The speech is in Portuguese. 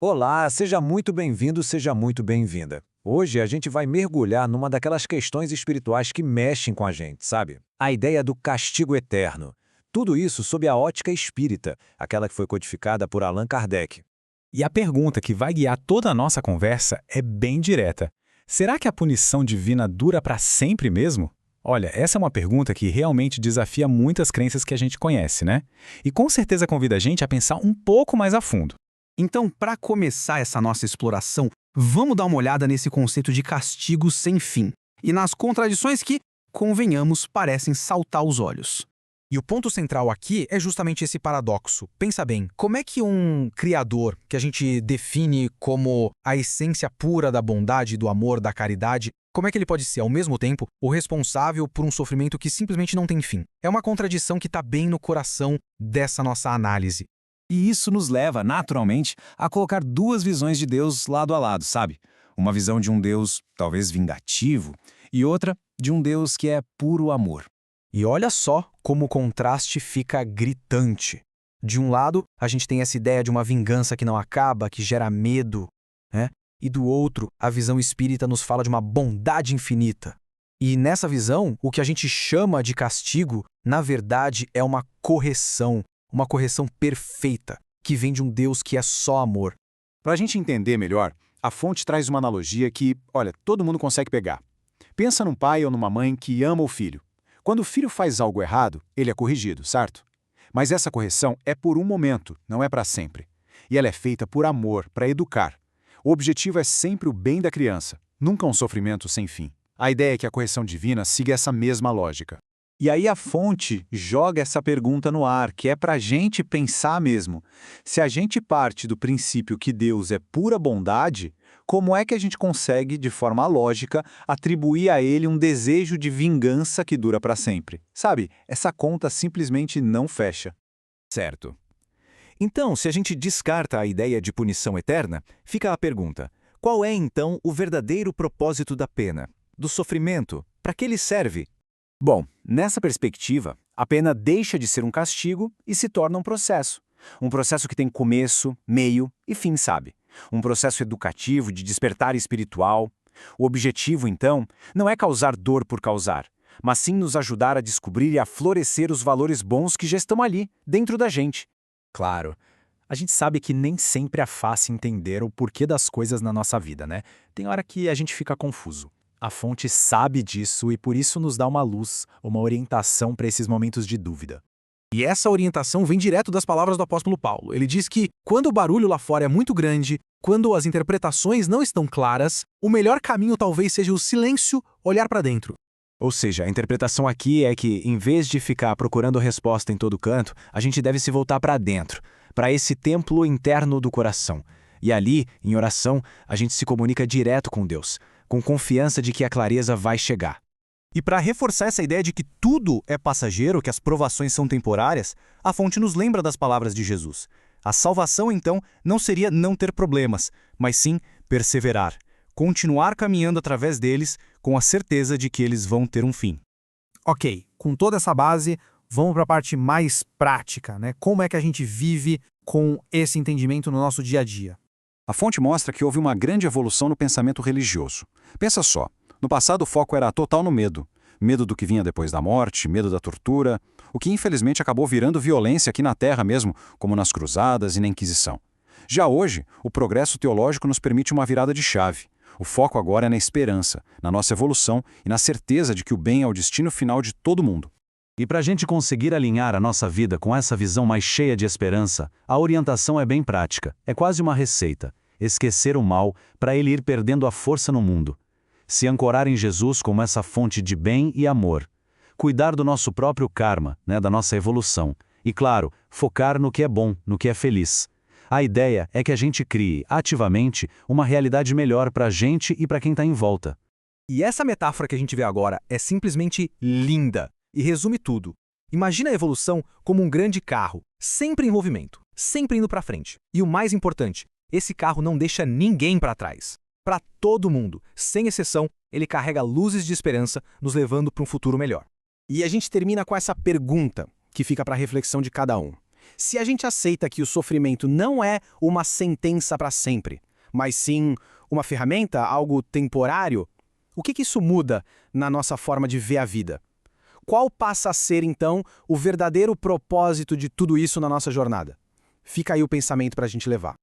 Olá, seja muito bem-vindo, seja muito bem-vinda. Hoje a gente vai mergulhar numa daquelas questões espirituais que mexem com a gente, sabe? A ideia do castigo eterno. Tudo isso sob a ótica espírita, aquela que foi codificada por Allan Kardec. E a pergunta que vai guiar toda a nossa conversa é bem direta. Será que a punição divina dura para sempre mesmo? Olha, essa é uma pergunta que realmente desafia muitas crenças que a gente conhece, né? E com certeza convida a gente a pensar um pouco mais a fundo. Então, para começar essa nossa exploração, vamos dar uma olhada nesse conceito de castigo sem fim e nas contradições que, convenhamos, parecem saltar aos olhos. E o ponto central aqui é justamente esse paradoxo. Pensa bem, como é que um criador, que a gente define como a essência pura da bondade, do amor, da caridade, como é que ele pode ser, ao mesmo tempo, o responsável por um sofrimento que simplesmente não tem fim? É uma contradição que está bem no coração dessa nossa análise. E isso nos leva, naturalmente, a colocar duas visões de Deus lado a lado, sabe? Uma visão de um Deus talvez vingativo e outra de um Deus que é puro amor. E olha só como o contraste fica gritante. De um lado, a gente tem essa ideia de uma vingança que não acaba, que gera medo, né? E do outro, a visão espírita nos fala de uma bondade infinita. E nessa visão, o que a gente chama de castigo, na verdade, é uma correção perfeita, que vem de um Deus que é só amor. Para a gente entender melhor, a fonte traz uma analogia que, olha, todo mundo consegue pegar. Pensa num pai ou numa mãe que ama o filho. Quando o filho faz algo errado, ele é corrigido, certo? Mas essa correção é por um momento, não é para sempre. E ela é feita por amor, para educar. O objetivo é sempre o bem da criança, nunca um sofrimento sem fim. A ideia é que a correção divina siga essa mesma lógica. E aí a fonte joga essa pergunta no ar, que é para a gente pensar mesmo. Se a gente parte do princípio que Deus é pura bondade, como é que a gente consegue, de forma lógica, atribuir a ele um desejo de vingança que dura para sempre? Sabe, essa conta simplesmente não fecha. Certo. Então, se a gente descarta a ideia de punição eterna, fica a pergunta: qual é então o verdadeiro propósito da pena, do sofrimento? Para que ele serve? Bom, nessa perspectiva, a pena deixa de ser um castigo e se torna um processo. Um processo que tem começo, meio e fim, sabe? Um processo educativo de despertar espiritual. O objetivo, então, não é causar dor por causar, mas sim nos ajudar a descobrir e a florescer os valores bons que já estão ali, dentro da gente. Claro, a gente sabe que nem sempre é fácil entender o porquê das coisas na nossa vida, né? Tem hora que a gente fica confuso. A fonte sabe disso e por isso nos dá uma luz, uma orientação para esses momentos de dúvida. E essa orientação vem direto das palavras do apóstolo Paulo. Ele diz que, quando o barulho lá fora é muito grande, quando as interpretações não estão claras, o melhor caminho talvez seja o silêncio, olhar para dentro. Ou seja, a interpretação aqui é que, em vez de ficar procurando resposta em todo canto, a gente deve se voltar para dentro, para esse templo interno do coração. E ali, em oração, a gente se comunica direto com Deus, com confiança de que a clareza vai chegar. E para reforçar essa ideia de que tudo é passageiro, que as provações são temporárias, a fonte nos lembra das palavras de Jesus. A salvação, então, não seria não ter problemas, mas sim perseverar, continuar caminhando através deles com a certeza de que eles vão ter um fim. Ok, com toda essa base, vamos para a parte mais prática, né? Como é que a gente vive com esse entendimento no nosso dia a dia? A fonte mostra que houve uma grande evolução no pensamento religioso. Pensa só, no passado o foco era total no medo. Medo do que vinha depois da morte, medo da tortura, o que infelizmente acabou virando violência aqui na Terra mesmo, como nas cruzadas e na Inquisição. Já hoje, o progresso teológico nos permite uma virada de chave. O foco agora é na esperança, na nossa evolução e na certeza de que o bem é o destino final de todo mundo. E para a gente conseguir alinhar a nossa vida com essa visão mais cheia de esperança, a orientação é bem prática, é quase uma receita. Esquecer o mal para ele ir perdendo a força no mundo. Se ancorar em Jesus como essa fonte de bem e amor. Cuidar do nosso próprio karma, da nossa evolução. E, claro, focar no que é bom, no que é feliz. A ideia é que a gente crie, ativamente, uma realidade melhor para a gente e para quem está em volta. E essa metáfora que a gente vê agora é simplesmente linda e resume tudo. Imagina a evolução como um grande carro, sempre em movimento, sempre indo para frente. E o mais importante, esse carro não deixa ninguém para trás. Para todo mundo, sem exceção, ele carrega luzes de esperança, nos levando para um futuro melhor. E a gente termina com essa pergunta, que fica para a reflexão de cada um. Se a gente aceita que o sofrimento não é uma sentença para sempre, mas sim uma ferramenta, algo temporário, o que isso muda na nossa forma de ver a vida? Qual passa a ser, então, o verdadeiro propósito de tudo isso na nossa jornada? Fica aí o pensamento para a gente levar.